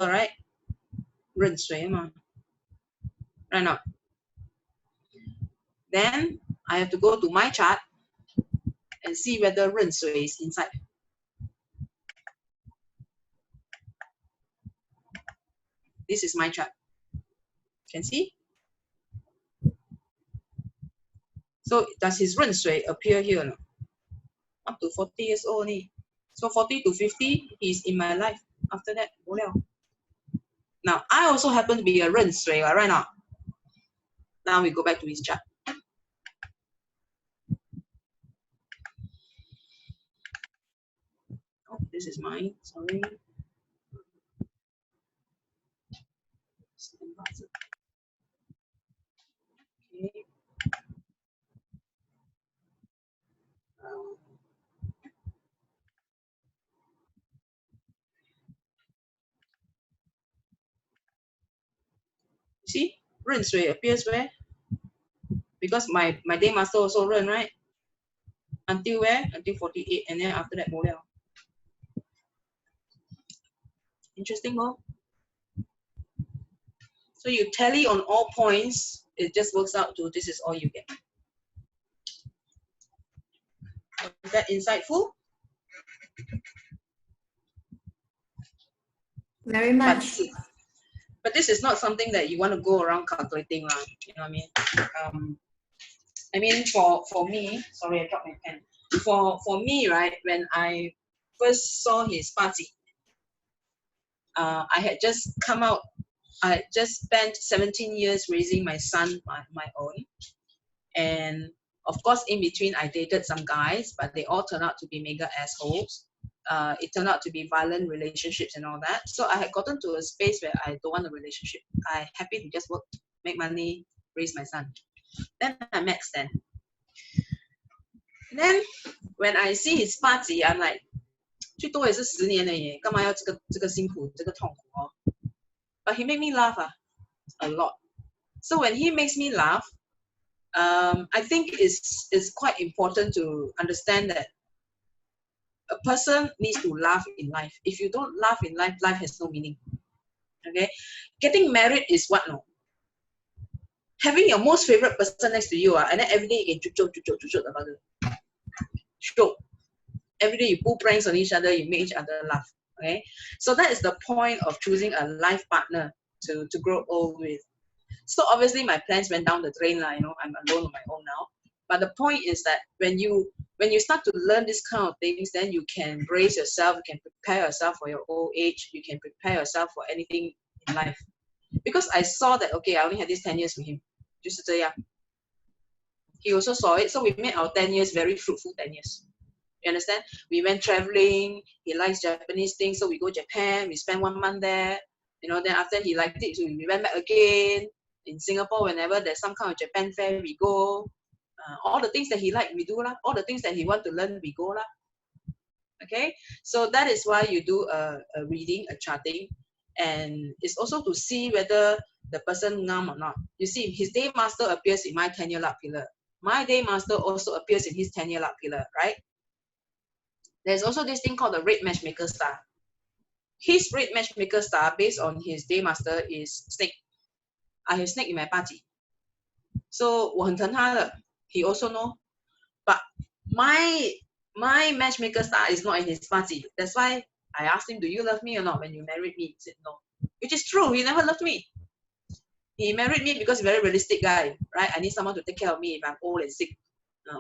right? 壬水嘛 right now. Then I have to go to my chart and see whether 壬水 is inside. This is my chart. Can see? So does his 壬水 appear here? No? Up to 40 years old only. So 40 to 50, he's in my life. After that, now I also happen to be a 壬水 right now. Now we go back to his chart. Oh, this is mine. Sorry. Okay. See, 壬水 appears where? Because my day master also 壬, right? Until where? Until 48, and then after that, 没了. Interesting, huh? So you tally on all points, it just works out to this is all you get. Is that insightful? Very much. But this is not something that you want to go around calculating, you know what I mean? For me, sorry, I dropped my pen. For me, right, when I first saw his party, I had just come out. I had just spent 17 years raising my son my own, and of course, in between, I dated some guys, but they all turned out to be mega assholes. It turned out to be violent relationships and all that. So I had gotten to a space where I don't want a relationship. I'm happy to just work, make money, raise my son. Then I met Stan. Then when I see his party, I'm like, 最多也是10年而已，干嘛要这个辛苦，这个痛苦哦？ But he made me laugh a lot. So when he makes me laugh, I think it's quite important to understand that a person needs to laugh in life. If you don't laugh in life, life has no meaning. Okay? Getting married is what? No? Having your most favorite person next to you, and then every day you can chuchuk about it. Sure. Every day you pull pranks on each other, you make each other laugh. Okay? So that is the point of choosing a life partner to grow old with. So obviously my plans went down the drain, you know, I'm alone on my own now. But the point is that when you start to learn this kind of things, then you can brace yourself, you can prepare yourself for your old age, you can prepare yourself for anything in life. Because I saw that, okay, I only had these 10 years with him. 就是这样. He also saw it, so we made our 10 years very fruitful 10 years. You understand? We went traveling, he likes Japanese things, so we go Japan, we spend 1 month there. You know, then after he liked it, so we went back again. In Singapore, whenever there's some kind of Japan fair, we go. All the things that he liked, we do lah. All the things that he want to learn, we go lah. Okay, so that is why you do a reading, a charting, and it's also to see whether the person ngam or not. You see, his day master appears in my 10-year luck pillar. My day master also appears in his 10-year luck pillar, right? There's also this thing called the red matchmaker star. His red matchmaker star, based on his day master, is snake. I have snake in my party. So 我很疼他的. He also know. But my matchmaker star is not in his party. That's why I asked him, do you love me or not when you married me? He said no. Which is true. He never loved me. He married me because he's a very realistic guy, right? I need someone to take care of me if I'm old and sick.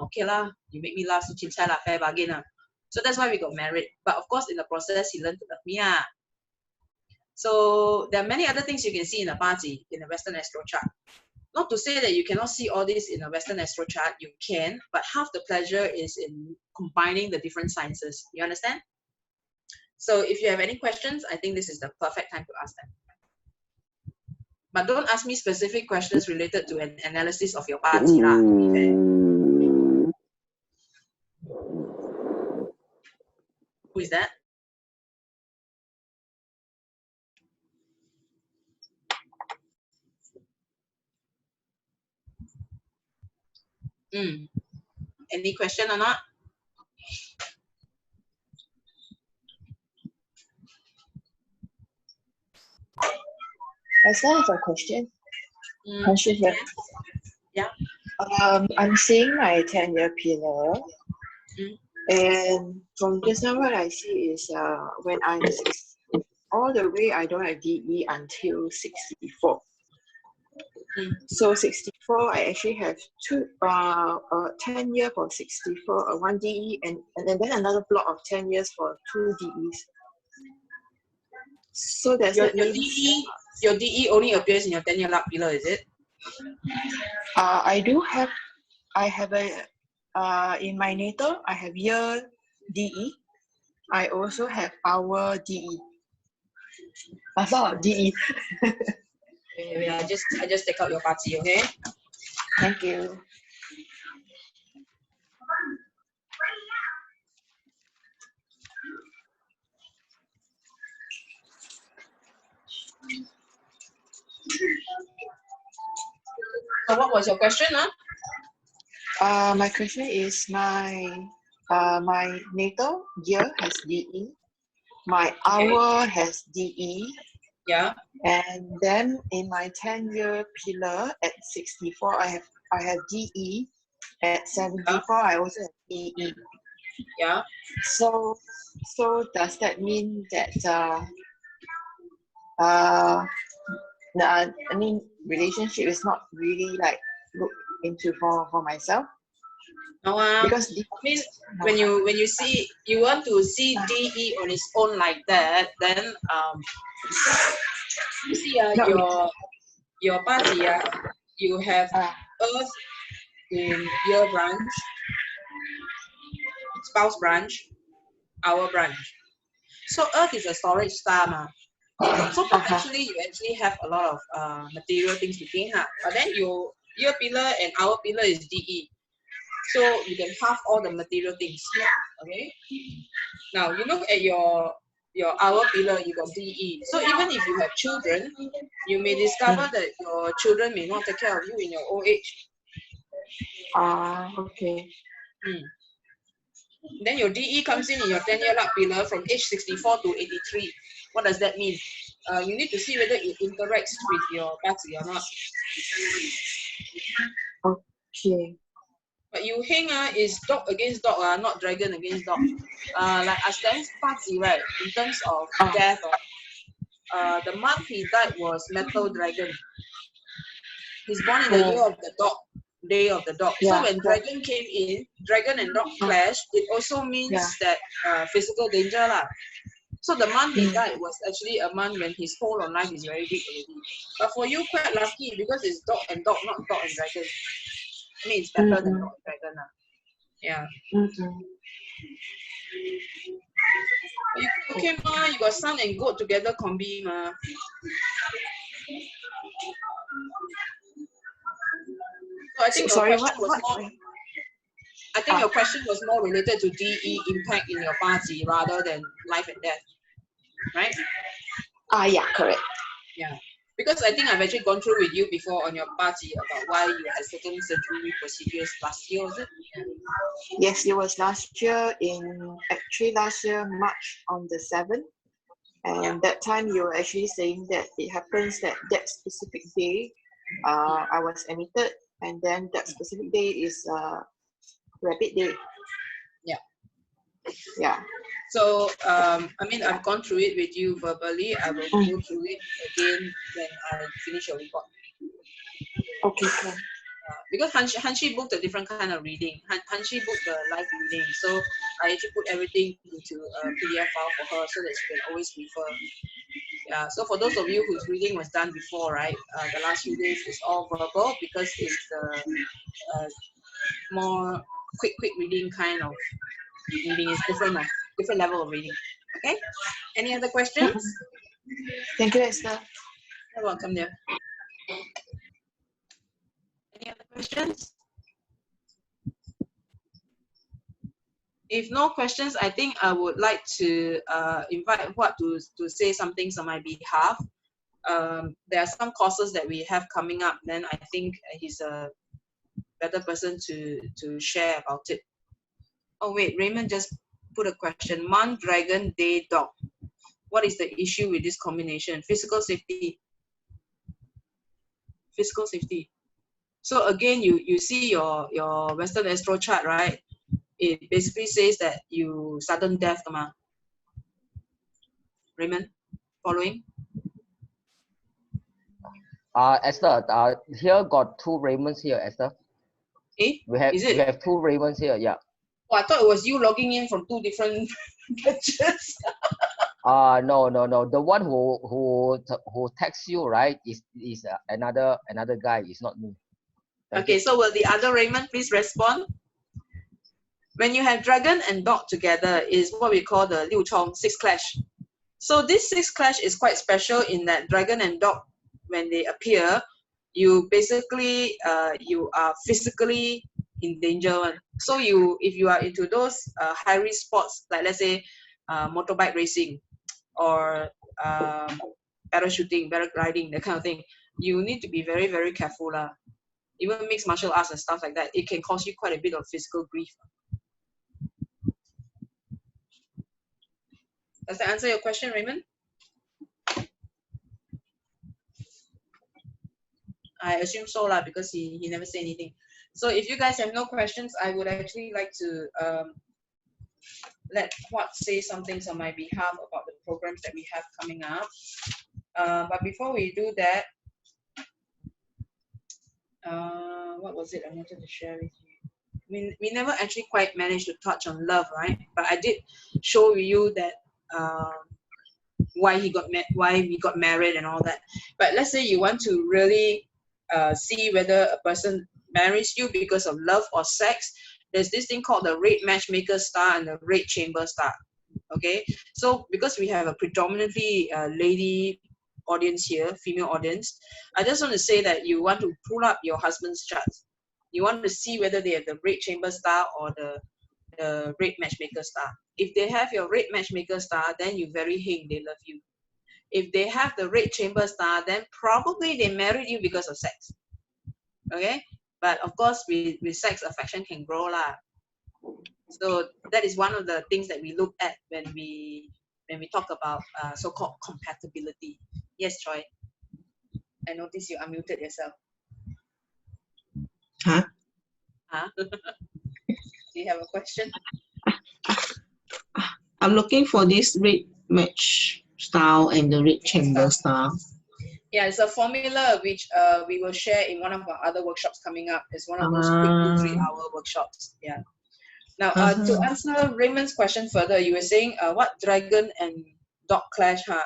Okay lah, you make me laugh, so chincai lah, fair bargain lah. So that's why we got married. But of course, in the process, he learned to love me. So there are many other things you can see in a party, in a Western astro chart. Not to say that you cannot see all this in a Western astro chart, you can, but half the pleasure is in combining the different sciences. You understand? So if you have any questions, I think this is the perfect time to ask them. But don't ask me specific questions related to an analysis of your party. Who is that? Any question or not? I still have a question. Here. Yeah. I'm seeing my 10-year pillar. And from just now what I see is when I'm all the way I don't have DE until 64. So 64 I actually have 10 years for 64, 1 DE and then another block of 10 years for 2 DEs. So that's your DE only appears in your 10-year luck pillar, is it? I have a in my natal I have year DE. I also have hour DE. DE. Wait, I just take out your party, okay? Thank you. So what was your question, My question is my natal year has DE. My hour has DE. Yeah. And then in my 10-year pillar at 64, I have DE. At 74, I also have DE. Yeah. So does that mean that I mean relationship is not really like look into for myself? No, because I mean, when you see you want to see DE on its own like that, then you see your party, you have Earth in your branch, spouse branch, our branch. So Earth is a storage star, so potentially you actually have a lot of material things between, but then your pillar and our pillar is DE. So you can halve all the material things. Okay. Now you look at your hour pillar, you got DE. So even if you have children, you may discover that your children may not take care of you in your old age. Okay. Then your DE comes in your 10-year luck pillar from age 64 to 83. What does that mean? You need to see whether it interacts with your party or not. Okay. But you hang is dog against dog, not dragon against dog. Like Astang's party, right? In terms of death, the month he died was Metal Dragon. He's born in the year of the dog, day of the dog. So when dragon came in, dragon and dog clash, it also means that physical danger lah. So the month he died was actually a month when his hold on life is very weak already. But for you, quite lucky because it's dog and dog, not dog and dragon. I mean, it's better than dog and dragon lah. Yeah. Okay, ma, you got sun and goat together combi, ma. So I think your question was more related to DE impact in your party rather than life and death, right? Yeah, correct. Yeah, because I think I've actually gone through with you before on your party about why you had certain surgery procedures last year, was it? Yeah. Yes, it was last year March on the 7th. And that time you were actually saying that it happens that specific day I was admitted, and then that specific day is rabbit day. Yeah. So I mean, I've gone through it with you verbally. I will go through it again when I finish your report. Okay, cool. Because Hanshi booked a different kind of reading. Hanshi booked the live reading, so I actually put everything into a PDF file for her so that she can always refer. Yeah. So for those of you whose reading was done before, right? The last few days is all verbal because it's more quick reading kind of reading. It's different level of reading. Okay. Any other questions? Thank you, Esther. You're welcome, dear. Any other questions? If no questions, I think I would like to invite Huat to say some things on my behalf. There are some courses that we have coming up. Then I think he's a better person to share about it. Oh wait, Raymond just put a question. Month, dragon, day, dog. What is the issue with this combination? Physical safety. physical safety. So again, you see your Western astro chart, right? It basically says that you sudden death, Raymond, following? Esther, here got two Raymonds here, Esther. Eh? We have two Raymonds here, yeah. Oh, I thought it was you logging in from two different gadgets. No. The one who texts you, right, is another guy. It's not me. Thank you. So will the other Raymond please respond? When you have dragon and dog together is what we call the Liu Chong, six clash. So this six clash is quite special in that dragon and dog, when they appear, you basically you are physically in danger. So if you are into those high risk sports, like let's say motorbike racing or parachuting, paragliding, that kind of thing, you need to be very, very careful. Even mixed martial arts and stuff like that, it can cause you quite a bit of physical grief. Does that answer your question, Raymond? I assume so lah, because he never said anything. So if you guys have no questions, I would actually like to let Huat say some things on my behalf about the programs that we have coming up. But before we do that, what was it I wanted to share with you? We never actually quite managed to touch on love, right? But I did show you that why we got married and all that. But let's say you want to really see whether a person marries you because of love or sex. There's this thing called the red matchmaker star and the red chamber star. Okay, so because we have a predominantly lady audience here, female audience, I just want to say that you want to pull up your husband's chart. You want to see whether they have the red chamber star or the red matchmaker star. If they have your red matchmaker star, then you very heng, they love you. If they have the red chamber star, then probably they married you because of sex. Okay, but of course with sex, affection can grow lah. So that is one of the things that we look at when we talk about so-called compatibility. Yes, Troy. I noticed you unmuted yourself. Huh? Do you have a question? I'm looking for this red match style and the red chamber style. Yeah, it's a formula which we will share in one of our other workshops coming up. It's one of those quick 2-3 hour workshops. Yeah. Now, to answer Raymond's question further, you were saying what dragon and dog clash, huh?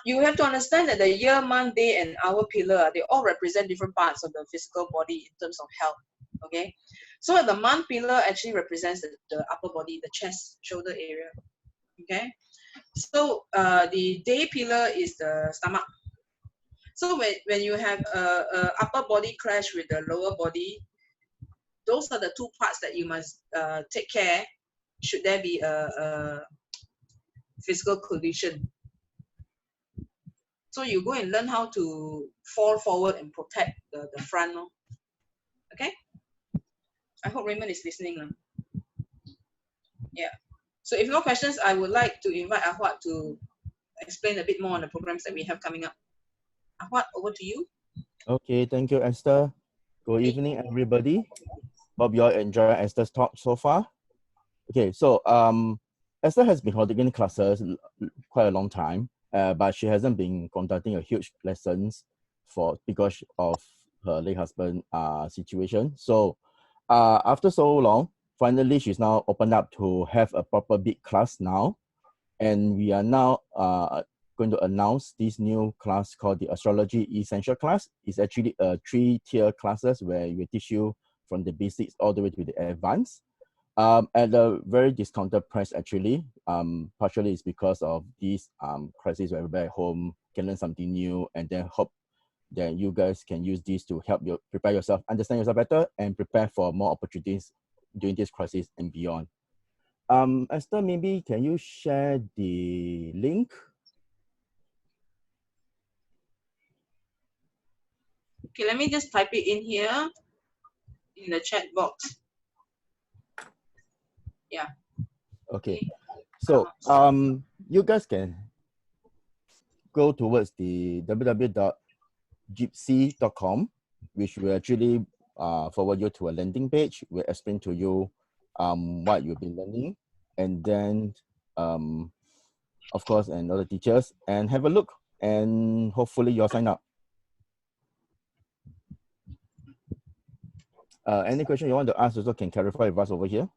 You have to understand that the year, month, day, and hour pillar, they all represent different parts of the physical body in terms of health. Okay, so the month pillar actually represents the upper body, the chest, shoulder area. Okay, so the day pillar is the stomach. So when you have a upper body clash with the lower body, those are the two parts that you must take care should there be a physical collision. So you go and learn how to fall forward and protect the front. No? Okay? I hope Raymond is listening. Yeah. So if no questions, I would like to invite Ahwat to explain a bit more on the programs that we have coming up. Ahwat, over to you. Okay, thank you, Esther. Good evening, everybody. Hope you all enjoy Esther's talk so far. Okay, so Esther has been holding classes quite a long time, but she hasn't been conducting a huge lessons because of her late husband situation. So after so long, finally she's now opened up to have a proper big class now, and we are now going to announce this new class called the Astrology Essential class. It's actually a 3-tier classes where we teach you from the basics all the way to the advanced. At a very discounted price actually. Partially it's because of this crisis where everybody at home can learn something new, and then hope that you guys can use this to help you prepare yourself, understand yourself better, and prepare for more opportunities during this crisis and beyond. Esther, maybe can you share the link? Okay, let me just type it in here in the chat box. Yeah. Okay. So you guys can go towards the www.TheJiveAcademy gypsy.com, which will actually forward you to a landing page. We'll explain to you what you'll be learning, and then of course, and other teachers, and have a look, and hopefully you'll sign up. Any question you want to ask also can clarify with us over here.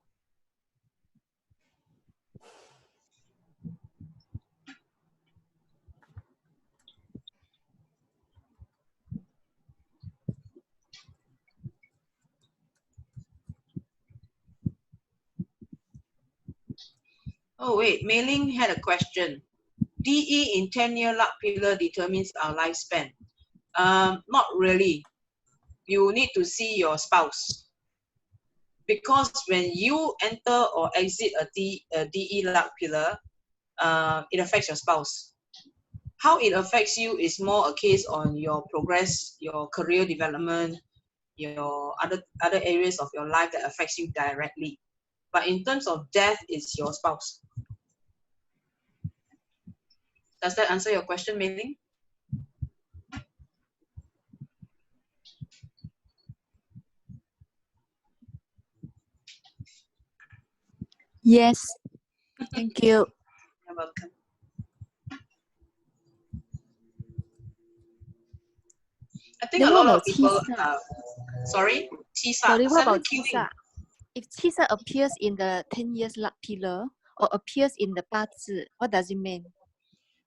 Oh wait, Mei-Ling had a question. DE in 10-year luck pillar determines our lifespan. Not really. You need to see your spouse. Because when you enter or exit a DE luck pillar, it affects your spouse. How it affects you is more a case on your progress, your career development, your other areas of your life that affects you directly. But in terms of death, it's your spouse. Does that answer your question, Mei-Ling? Yes. Thank you. You're welcome. I think Then a what lot of about people, Chisa? sorry, Chisa, Sorry, what seven about killing. Chisa? If Chisa appears in the 10 years luck pillar or appears in the 八字, what does it mean?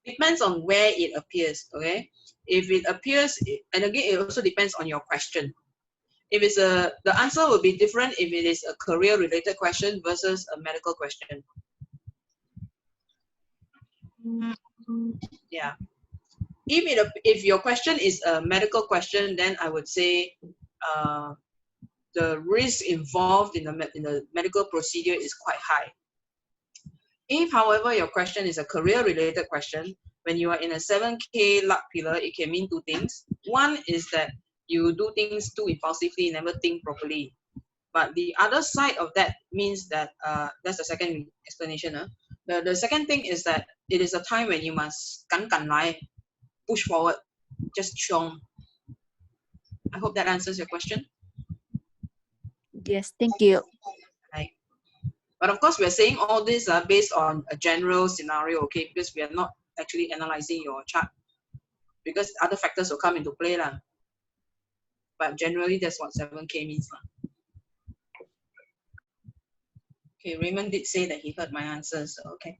Depends on where it appears, okay? If it appears, and again, it also depends on your question. If it's the answer will be different if it is a career-related question versus a medical question. Yeah. If your question is a medical question, then I would say the risk involved in the medical procedure is quite high. If, however, your question is a career-related question, when you are in a 7K luck pillar, it can mean two things. One is that you do things too impulsively, never think properly. But the other side of that means that, that's the second explanation. The second thing is that it is a time when you must 敢敢来, push forward, just chiong. I hope that answers your question. Yes, thank you. Right. But of course, we're saying all this based on a general scenario, okay? Because we are not actually analyzing your chart. Because other factors will come into play. But generally, that's what 7K means. Okay, Raymond did say that he heard my answers, so okay.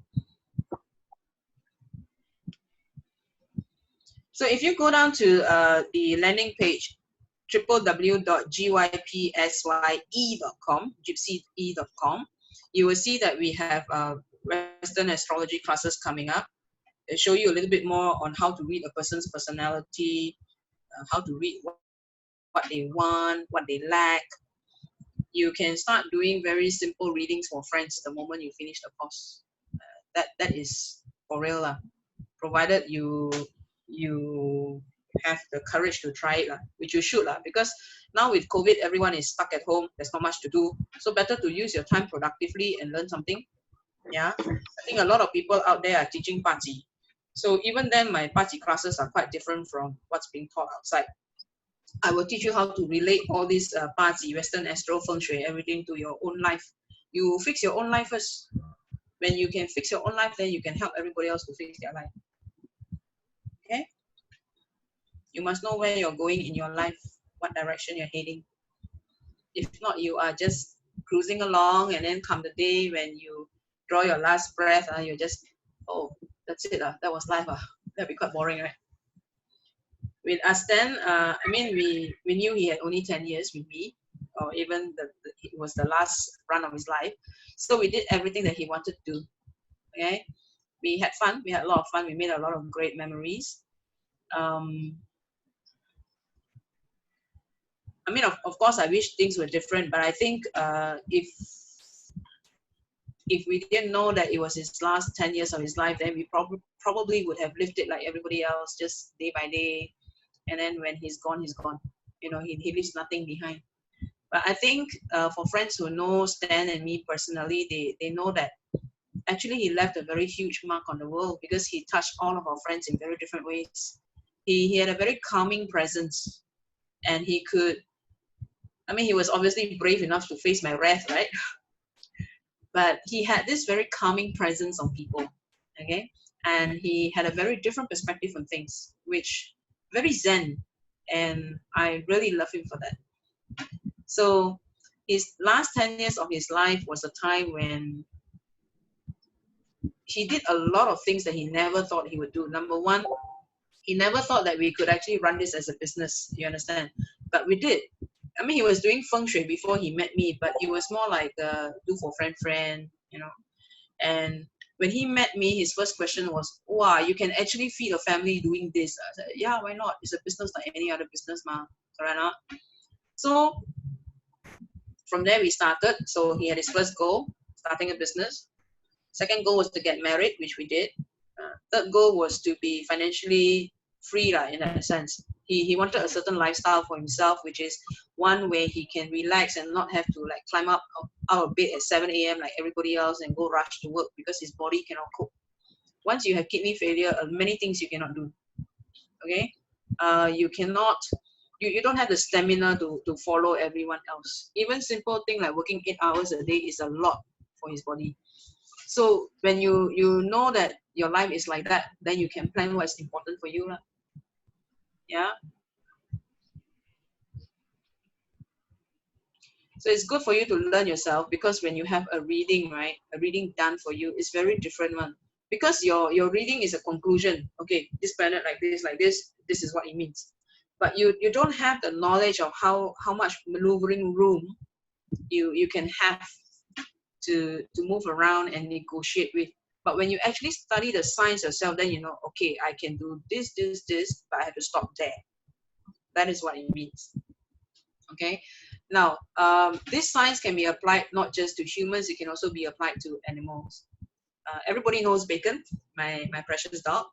So if you go down to the landing page, www.gypsye.com, gypsye.com, you will see that we have Western astrology classes coming up. They show you a little bit more on how to read a person's personality, how to read what they want, what they lack. You can start doing very simple readings for friends the moment you finish the course. That is for real, provided you have the courage to try it, which you should, because now with COVID, everyone is stuck at home. There's not much to do. So better to use your time productively and learn something. Yeah, I think a lot of people out there are teaching Bazi. So even then, my Bazi classes are quite different from what's being taught outside. I will teach you how to relate all these Bazi, Western Astro, Feng Shui, everything to your own life. You fix your own life first. When you can fix your own life, then you can help everybody else to fix their life. Okay? You must know where you're going in your life, what direction you're heading. If not, you are just cruising along, and then come the day when you draw your last breath, you're just, oh, that's it. That was life. That'd be quite boring, right? With Aston, I mean, we knew he had only 10 years with me, or even it was the last run of his life. So we did everything that he wanted to do. Okay? We had fun. We had a lot of fun. We made a lot of great memories. I mean, of course, I wish things were different, but I think if we didn't know that it was his last 10 years of his life, then we probably would have lived it like everybody else, just day by day. And then when he's gone, he's gone. You know, he leaves nothing behind. But I think for friends who know Stan and me personally, they know that actually he left a very huge mark on the world because he touched all of our friends in very different ways. he had a very calming presence, and he could, I mean, he was obviously brave enough to face my wrath, right? But he had this very calming presence on people, okay? And he had a very different perspective on things, which very zen, and I really love him for that. So his last 10 years of his life was a time when he did a lot of things that he never thought he would do. Number one, he never thought that we could actually run this as a business, you understand? But we did. I mean, he was doing feng shui before he met me, but it was more like do for friend, you know. And when he met me, his first question was, wow, you can actually feed a family doing this. I said, yeah, why not? It's a business like any other business, ma. Correct not? So from there we started. So he had his first goal, starting a business. Second goal was to get married, which we did. Third goal was to be financially free, in that sense. He wanted a certain lifestyle for himself, which is one where he can relax and not have to like climb up out of bed at 7 a.m. like everybody else and go rush to work because his body cannot cope. Once you have kidney failure, many things you cannot do. Okay, you cannot. You don't have the stamina to follow everyone else. Even simple thing like working 8 hours a day is a lot for his body. So when you know that your life is like that, then you can plan what's important for you. Yeah. So it's good for you to learn yourself, because when you have a reading, right, a reading done for you, it's very different one. Because your reading is a conclusion. Okay, this planet like this, this is what it means. But you don't have the knowledge of how much maneuvering room you can have to move around and negotiate with. But when you actually study the science yourself, then you know, okay, I can do this, but I have to stop there. That is what it means. Okay. Now, this science can be applied not just to humans, it can also be applied to animals. Everybody knows Bacon, my precious dog.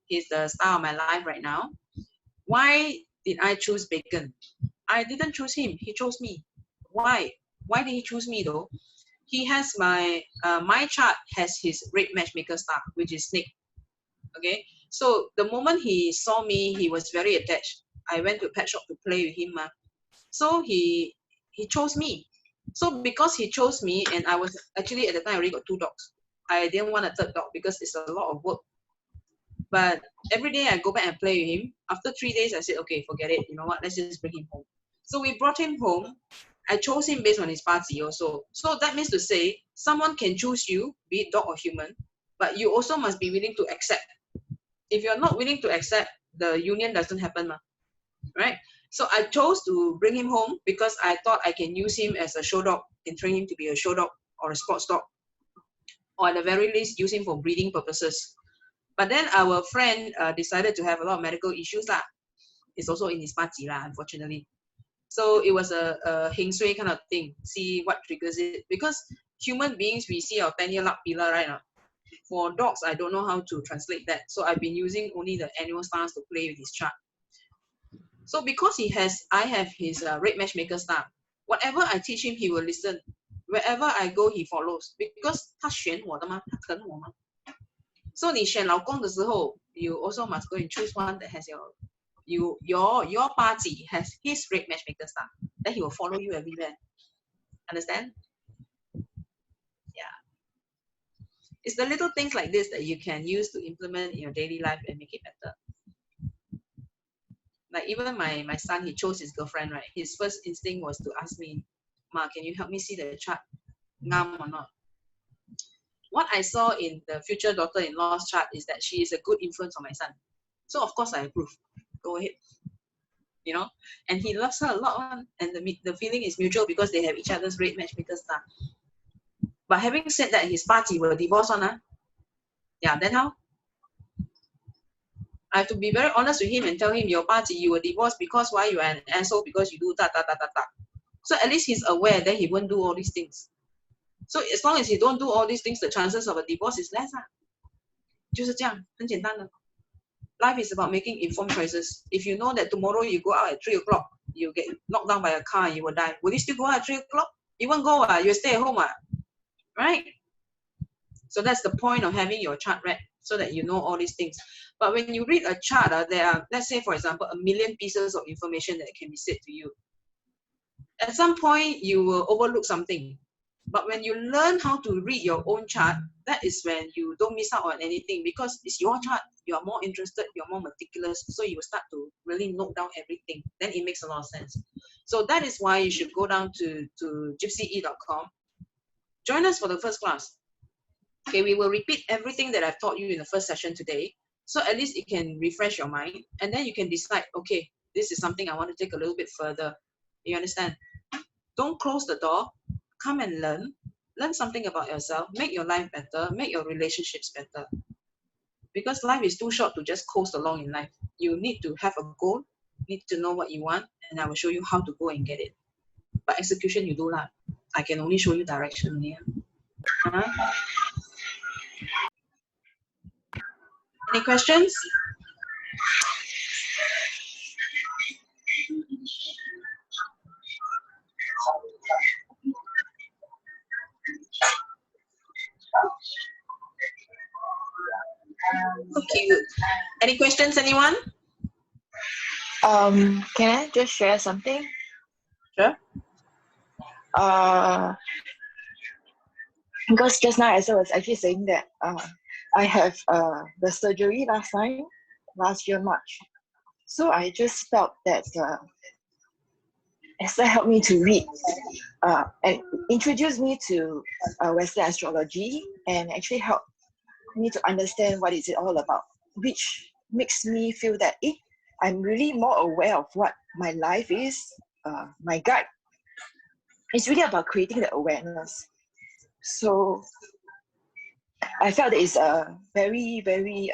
He's the star of my life right now. Why did I choose Bacon? I didn't choose him, he chose me. Why? Why did he choose me though? He has my chart has his red matchmaker star, which is snake. Okay, so the moment he saw me, he was very attached. I went to a pet shop to play with him. So he chose me. So because he chose me, and I was actually at the time I already got 2 dogs. I didn't want a 3rd dog because it's a lot of work. But every day I go back and play with him. After 3 days, I said, okay, forget it. You know what? Let's just bring him home. So we brought him home. I chose him based on his party also. So that means to say, someone can choose you, be it dog or human, but you also must be willing to accept. If you're not willing to accept, the union doesn't happen, right? So I chose to bring him home because I thought I can use him as a show dog and train him to be a show dog or a sports dog, or at the very least use him for breeding purposes. But then our friend decided to have a lot of medical issues. It's also in his party, unfortunately. So it was a heng shui kind of thing, see what triggers it. Because human beings, we see our 10-year luck pillar, right? For dogs, I don't know how to translate that. So I've been using only the annual stars to play with his chart. So because I have his red matchmaker star, whatever I teach him, he will listen. Wherever I go, he follows. Because 他选我的嘛，他跟我嘛。So 你选老公的时候 you also must go and choose one that has your party has his red matchmaker star. Then he will follow you everywhere. Understand? Yeah. It's the little things like this that you can use to implement in your daily life and make it better. Like even my son, he chose his girlfriend, right? His first instinct was to ask me, Ma, can you help me see the chart? Ngam or not? What I saw in the future daughter-in-law's chart is that she is a good influence on my son. So of course I approve. Go ahead. You know, and he loves her a lot, and the feeling is mutual because they have each other's red matchmaker star. But having said that, his party will divorce on. Yeah, then how? I have to be very honest with him and tell him, your party, you were divorced because why? You are an asshole because you do ta. So at least he's aware that he won't do all these things. So as long as he don't do all these things, the chances of a divorce is less. 就是这样，很简单的。Life is about making informed choices. If you know that tomorrow you go out at 3 o'clock, you get knocked down by a car and you will die, will you still go out at 3 o'clock? You won't go, you stay at home, right? So that's the point of having your chart read. so that you know all these things. But when you read a chart, there are, let's say, for example, 1 million pieces of information that can be said to you. At some point, you will overlook something. But when you learn how to read your own chart, that is when you don't miss out on anything, because it's your chart. You are more interested, you're more meticulous, so you will start to really note down everything. Then it makes a lot of sense. So that is why you should go down to gypsye.com. Join us for the first class. Okay, we will repeat everything that I've taught you in the first session today. So at least it can refresh your mind, and then you can decide, okay, this is something I want to take a little bit further. You understand? Don't close the door. Come and learn. Learn something about yourself. Make your life better. Make your relationships better. Because life is too short to just coast along in life. You need to have a goal. Need to know what you want, and I will show you how to go and get it. But execution, you do lah. I can only show you direction here. Any questions? Okay, good. Any questions, anyone? Can I just share something? Sure. Because just now Esther was actually saying that I have the surgery last year March. So I just felt that Esther helped me to read and introduced me to Western astrology, and actually helped me to understand what is it all about, which makes me feel that I'm really more aware of what my life is, my guide. It's really about creating the awareness. So I felt that it's very, very,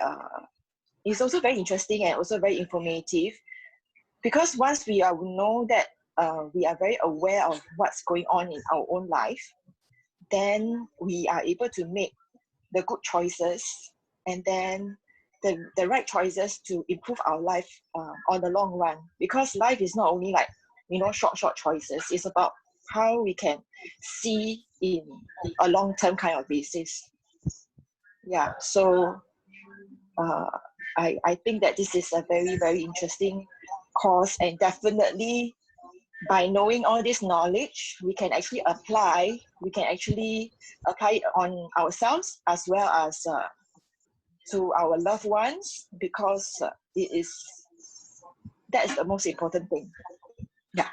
it's also very interesting and also very informative, because once we know that we are very aware of what's going on in our own life, then we are able to make the good choices, and then the right choices to improve our life on the long run. Because life is not only like, short choices. It's about how we can see in a long-term kind of basis. Yeah, so I think that this is a very, very interesting course, and definitely by knowing all this knowledge, we can actually apply it on ourselves as well as to our loved ones, because that's the most important thing. Yeah.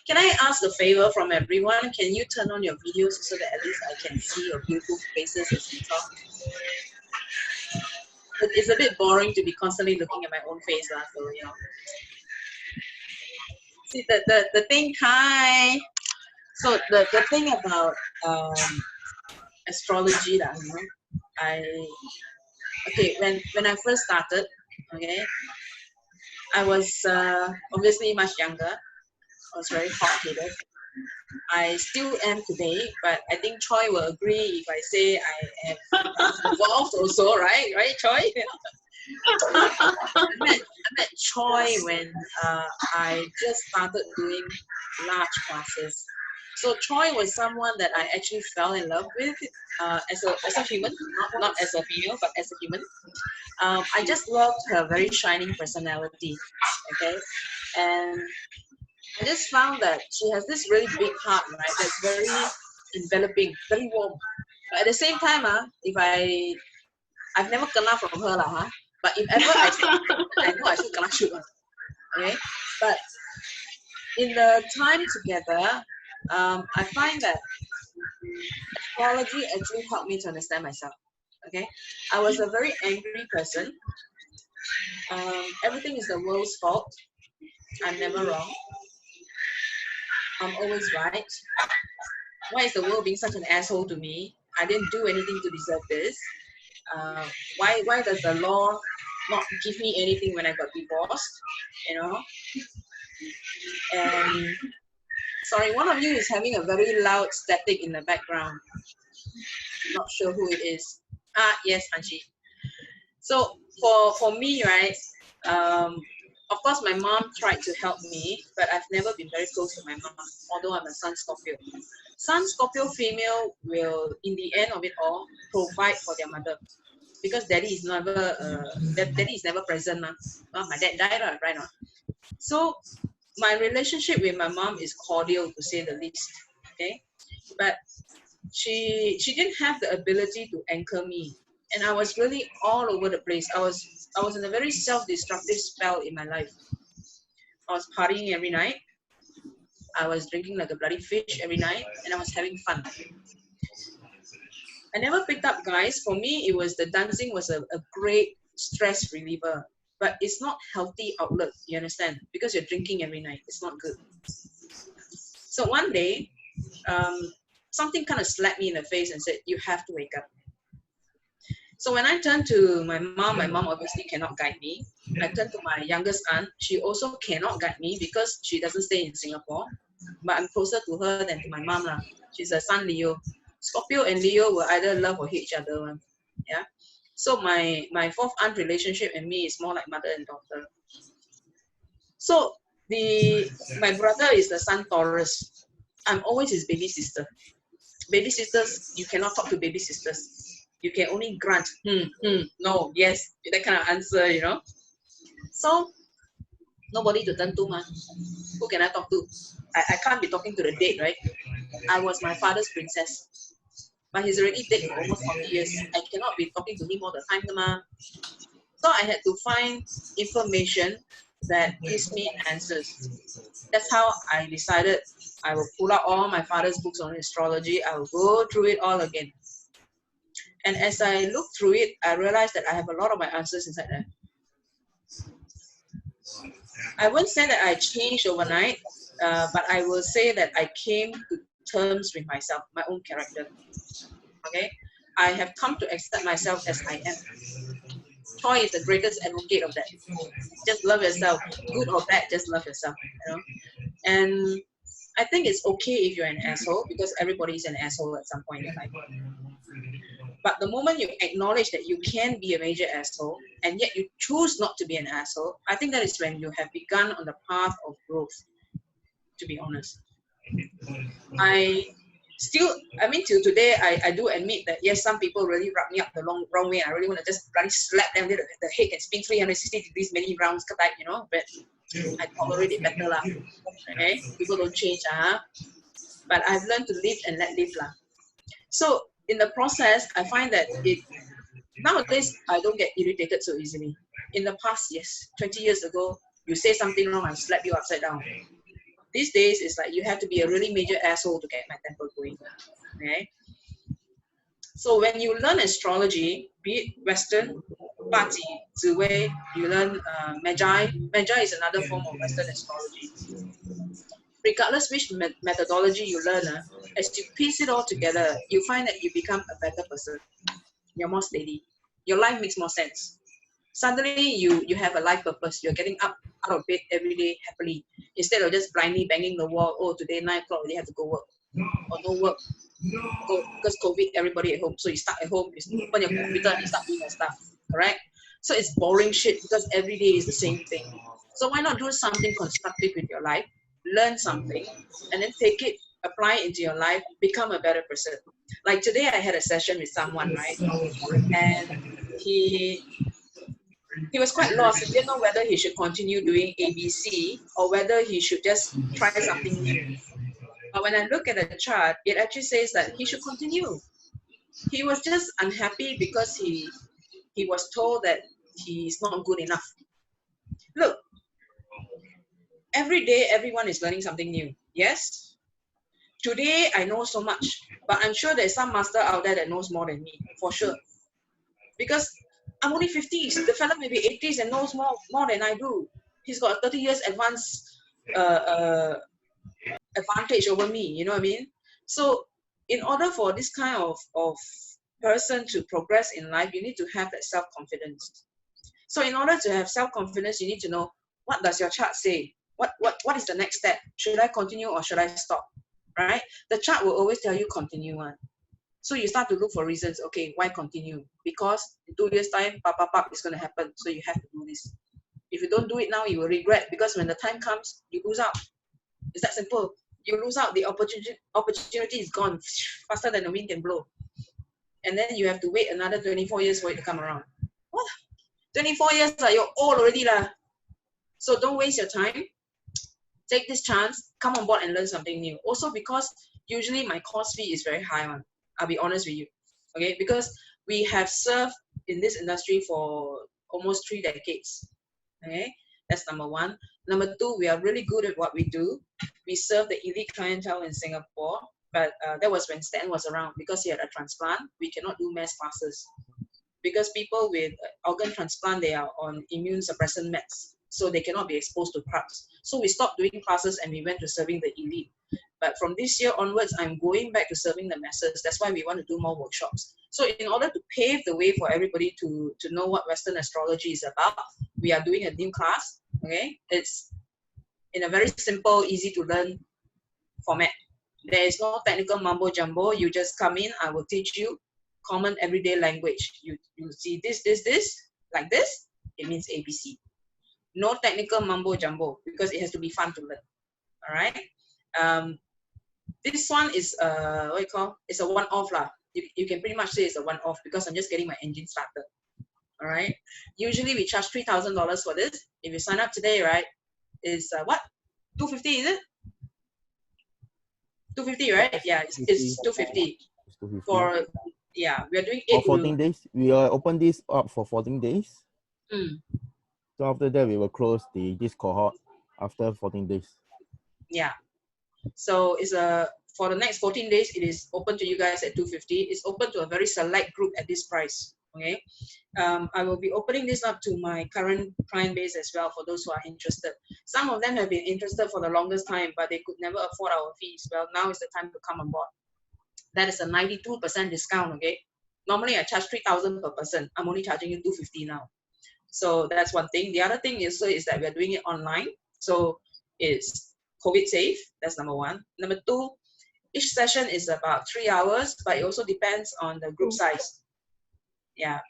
Can I ask a favor from everyone? Can you turn on your videos so that at least I can see your beautiful faces as we talk? It's a bit boring to be constantly looking at my own face, so See the thing, hi. So the thing about astrology, when I first started, okay, I was obviously much younger. I was very hot-headed. I still am today, but I think Choi will agree if I say I have evolved also, right? Right, Choi? I met Choi when I just started doing large classes. So Choi was someone that I actually fell in love with as a human, not as a female, but as a human. I just loved her very shining personality, okay? And I just found that she has this really big heart, right? That's very enveloping, very warm. But at the same time, I've never kena from her lah, but if ever I know I should kena shoot one. Okay, but in the time together, I find that astrology actually helped me to understand myself. Okay, I was a very angry person. Everything is the world's fault. I'm never wrong. I'm always right. Why is the world being such an asshole to me? I didn't do anything to deserve this. Why does the law not give me anything when I got divorced? And sorry, one of you is having a very loud static in the background. Not sure who it is. Yes, Anshi. So for me, right, Of course, my mom tried to help me, but I've never been very close to my mom, although I'm a Sun Scorpio. Sun Scorpio female will, in the end of it all, provide for their mother. Because daddy is never present. Well, my dad died, right now. So my relationship with my mom is cordial, to say the least. Okay, but she didn't have the ability to anchor me, and I was really all over the place. I was in a very self-destructive spell in my life. I was partying every night. I was drinking like a bloody fish every night, and I was having fun. I never picked up guys. For me, it was the dancing was a great stress reliever, but it's not healthy outlet. You understand? Because you're drinking every night, it's not good. So one day, something kind of slapped me in the face and said, "You have to wake up." So when I turned to my mom obviously cannot guide me. I turned to my youngest aunt. She also cannot guide me because she doesn't stay in Singapore. But I'm closer to her than to my mom. She's a Sun Leo. Scorpio and Leo will either love or hate each other. Yeah. So my fourth aunt relationship and me is more like mother and daughter. So my brother is the Sun Taurus. I'm always his baby sister. Baby sisters, you cannot talk to baby sisters. You can only grunt, no, yes, that kind of answer, you know. So nobody to turn to, man. Who can I talk to? I can't be talking to the dead, right? I was my father's princess. But he's already dead for almost 40 years. I cannot be talking to him all the time, ma. So I had to find information that gives me answers. That's how I decided I will pull out all my father's books on astrology. I will go through it all again. And as I look through it, I realized that I have a lot of my answers inside there. I won't say that I changed overnight, but I will say that I came to terms with myself, my own character. Okay? I have come to accept myself as I am. Choi is the greatest advocate of that. Just love yourself. Good or bad, just love yourself. You know? And I think it's okay if you're an asshole, because everybody is an asshole at some point in life. But the moment you acknowledge that you can be a major asshole, and yet you choose not to be an asshole, I think that is when you have begun on the path of growth, to be honest. Till today, I do admit that, yes, some people really rub me up the wrong way. I really want to just bloody slap them. The head can spin 360 degrees many rounds, you know, but I tolerate it better. Okay? People don't change. But I've learned to live and let live. So in the process, I find that nowadays, I don't get irritated so easily. In the past, yes, 20 years ago, you say something wrong, I'll slap you upside down. These days, it's like you have to be a really major asshole to get my temper going. Okay? So when you learn astrology, be it Western, Bazi, Ziwei, you learn Magi. Magi is another form of Western astrology. Regardless which methodology you learn, as you piece it all together, you find that you become a better person. You're more steady. Your life makes more sense. Suddenly, you have a life purpose. You're getting up out of bed every day happily, instead of just blindly banging the wall. Oh, today 9 o'clock, you have to go work, or no work. Because COVID, everybody at home. So you start at home, you open your computer and you start doing your stuff. Correct? So it's boring shit because every day is the same thing. So why not do something constructive with your life? Learn something and then take it, apply it into your life, become a better person. Like today, I had a session with someone, right? And he was quite lost. He didn't know whether he should continue doing ABC or whether he should just try something new. But when I look at the chart, it actually says that he should continue. He was just unhappy because he was told that he's not good enough. Look, every day everyone is learning something new. Yes? Today I know so much, but I'm sure there's some master out there that knows more than me, for sure. Because I'm only 50s. The fella may be 80s and knows more than I do. He's got a 30 years advance advantage over me, you know what I mean? So in order for this kind of person to progress in life, you need to have that self-confidence. So in order to have self-confidence, you need to know, what does your chart say? What is the next step? Should I continue or should I stop? Right? The chart will always tell you continue on. So you start to look for reasons. Okay, why continue? Because in 2 years' time, pop, it's going to happen. So you have to do this. If you don't do it now, you will regret, because when the time comes, you lose out. It's that simple. You lose out, the opportunity is gone faster than the wind can blow. And then you have to wait another 24 years for it to come around. What? 24 years, you're old already lah. So don't waste your time. Take this chance, come on board and learn something new. Also because usually my course fee is very high one. I'll be honest with you. Okay, because we have served in this industry for almost 3 decades. Okay, that's number one. Number two, we are really good at what we do. We serve the elite clientele in Singapore, but that was when Stan was around. Because he had a transplant, we cannot do mass classes. Because people with organ transplant, they are on immune suppressant meds, so they cannot be exposed to crowds. So we stopped doing classes and we went to serving the elite. But from this year onwards, I'm going back to serving the masses. That's why we want to do more workshops. So in order to pave the way for everybody to know what Western astrology is about, we are doing a new class. Okay, it's in a very simple, easy to learn format. There is no technical mumbo jumbo. You just come in, I will teach you common everyday language. You see this, like this, it means ABC. No technical mumbo jumbo, because it has to be fun to learn. All right. This one is what you call? It's a one-off lah. You can pretty much say it's a one-off, because I'm just getting my engine started. All right. Usually we charge $3,000 for this. If you sign up today, right, is what? 250 is it? 250, right? Yeah, it's 250 for. Yeah, we are doing 8 for 14 days. We will open this up for 14 days. So after that, we will close this cohort after 14 days. Yeah. So it's for the next 14 days, it is open to you guys at 250. It's open to a very select group at this price. Okay. I will be opening this up to my current client base as well, for those who are interested. Some of them have been interested for the longest time, but they could never afford our fees. Well, now is the time to come on board. That is a 92% discount. Okay. Normally I charge 3,000 per person. I'm only charging you 250 now. So that's one thing. The other thing is that we're doing it online. So it's COVID safe. That's number one. Number two, each session is about 3 hours, but it also depends on the group size. Yeah.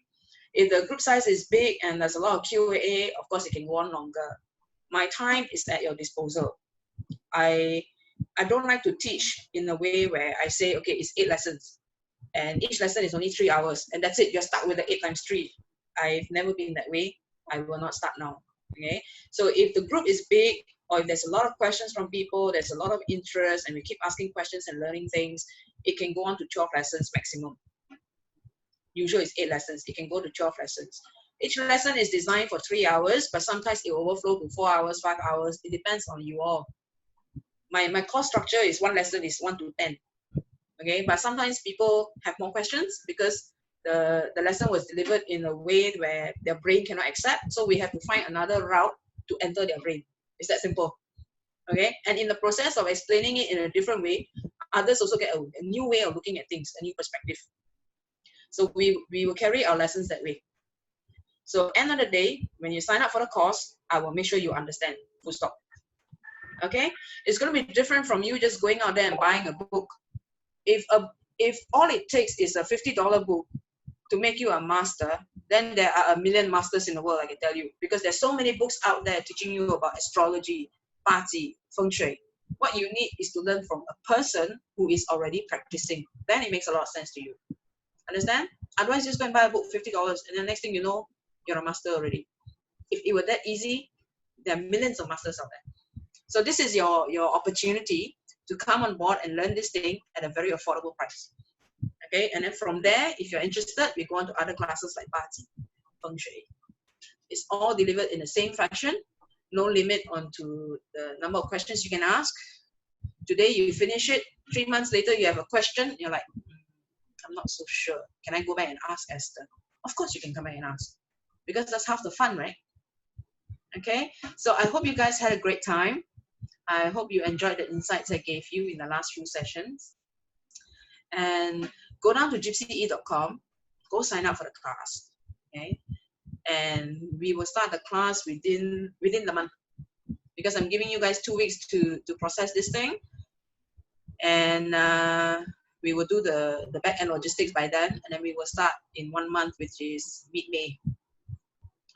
If the group size is big and there's a lot of QA, of course it can go on longer. My time is at your disposal. I don't like to teach in a way where I say, okay, it's 8 lessons and each lesson is only 3 hours and that's it. You're stuck with the 8 times 3. I've never been that way. I will not start now. Okay. So if the group is big, or if there's a lot of questions from people, there's a lot of interest, and we keep asking questions and learning things, it can go on to 12 lessons maximum. Usually it's 8 lessons. It can go to 12 lessons. Each lesson is designed for 3 hours, but sometimes it will overflow to 4 hours, 5 hours. It depends on you all. My course structure is 1 lesson is 1 to 10. Okay, but sometimes people have more questions because the lesson was delivered in a way where their brain cannot accept. So we have to find another route to enter their brain. It's that simple. Okay, and in the process of explaining it in a different way, others also get a new way of looking at things, a new perspective. So we will carry our lessons that way. So end of the day, when you sign up for the course, I will make sure you understand, full stop. Okay, it's going to be different from you just going out there and buying a book. If all it takes is a $50 book to make you a master, then there are a million masters in the world, I can tell you, because there's so many books out there teaching you about astrology, Bazi, feng shui. What you need is to learn from a person who is already practicing. Then it makes a lot of sense to you. Understand? Otherwise, just go and buy a book, $50, and the next thing you know, you're a master already. If it were that easy, there are millions of masters out there. So this is your opportunity to come on board and learn this thing at a very affordable price. Okay, and then from there, if you're interested, we go on to other classes like Bazi, feng shui. It's all delivered in the same fashion. No limit onto the number of questions you can ask. Today you finish it. 3 months later, you have a question. You're like, I'm not so sure. Can I go back and ask Esther? Of course you can come back and ask, because that's half the fun, right? Okay, so I hope you guys had a great time. I hope you enjoyed the insights I gave you in the last few sessions. And go down to gypsye.com, go sign up for the class. Okay, and we will start the class within the month, because I'm giving you guys 2 weeks to process this thing, and we will do the back end logistics by then, and then we will start in 1 month, which is mid-May.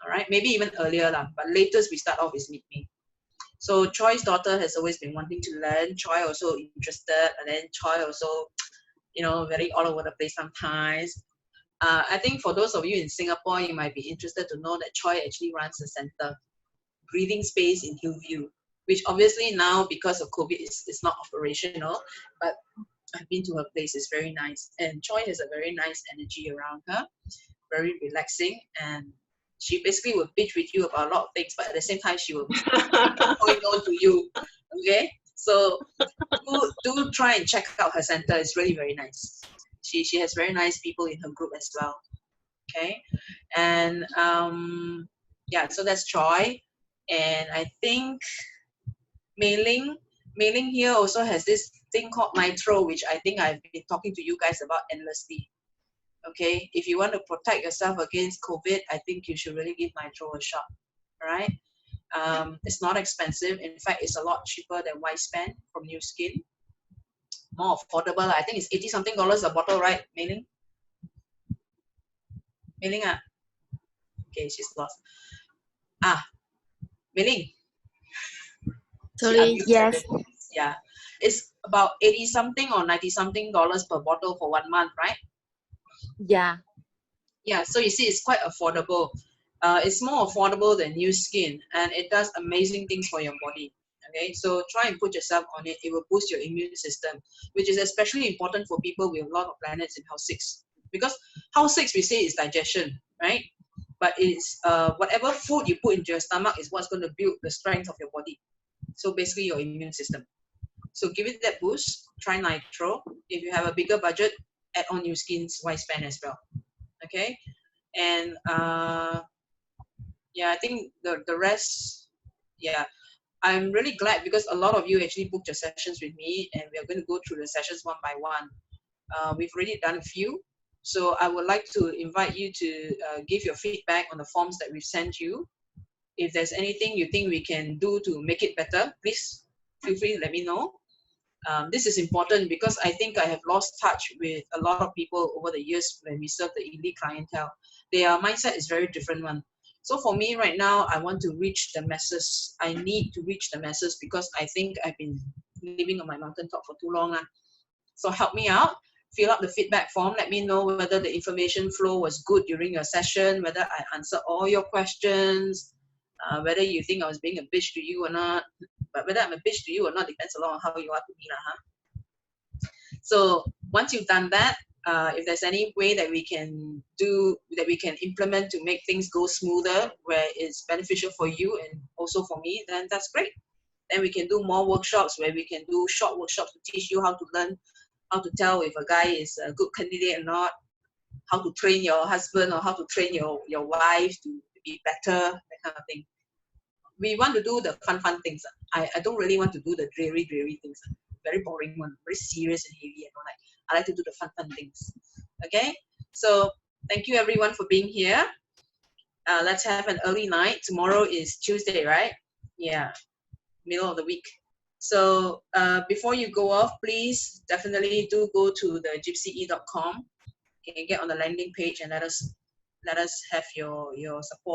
All right, maybe even earlier lah, but latest we start off is mid-May. So Choi's daughter has always been wanting to learn. Choi also interested, and then Choi also, you know, very all over the place sometimes. I think for those of you in Singapore, you might be interested to know that Choi actually runs a center, breathing space in Hillview, which obviously now because of COVID is not operational, but I've been to her place. It's very nice, and Choi has a very nice energy around her, very relaxing, and she basically will bitch with you about a lot of things, but at the same time she will point on to you. Okay, so do try and check out her center. It's really very nice. She has very nice people in her group as well. Okay, and yeah, so that's Choi, and I think Mei Ling here also has this thing called Nitro, which I think I've been talking to you guys about endlessly. Okay, if you want to protect yourself against COVID, I think you should really give Nitro a shot. All right, it's not expensive. In fact, it's a lot cheaper than White Span from New Skin. More affordable. I think it's $80 something a bottle, right, Mei Ling? Mei Ling, okay, she's lost. Mei Ling. Sorry, yes. Yeah, it's about 80 something or 90 something dollars per bottle for 1 month, right? Yeah. Yeah, so you see, it's quite affordable. It's more affordable than New Skin, and it does amazing things for your body. Okay, so try and put yourself on it. It will boost your immune system, which is especially important for people with a lot of planets in house 6. Because house 6, we say, is digestion, right? But it's whatever food you put into your stomach is what's going to build the strength of your body. So basically your immune system. So give it that boost. Try Nitro. If you have a bigger budget, add on New Skin's White Span as well. Okay, and yeah, I think the rest, yeah, I'm really glad because a lot of you actually booked your sessions with me, and we are going to go through the sessions one by one. We've already done a few, so I would like to invite you to give your feedback on the forms that we've sent you. If there's anything you think we can do to make it better, please feel free to let me know. This is important because I think I have lost touch with a lot of people over the years when we serve the elite clientele. Their mindset is very different one. So for me right now, I want to reach the masses. I need to reach the masses because I think I've been living on my mountaintop for too long. So help me out. Fill out the feedback form. Let me know whether the information flow was good during your session, whether I answered all your questions, whether you think I was being a bitch to you or not. But whether I'm a bitch to you or not depends a lot on how you are to me. So once you've done that, if there's any way that we can do, that we can implement to make things go smoother, where it's beneficial for you and also for me, then that's great. Then we can do more workshops where we can do short workshops to teach you how to learn, how to tell if a guy is a good candidate or not, how to train your husband or how to train your wife to be better, that kind of thing. We want to do the fun things. I don't really want to do the dreary things. Very boring one, very serious and heavy. I like to do the fun things. Okay, so thank you everyone for being here. Let's have an early night. Tomorrow is Tuesday, right? Yeah, middle of the week. So before you go off, please definitely do go to the gypsye.com. You can get on the landing page and let us have your support.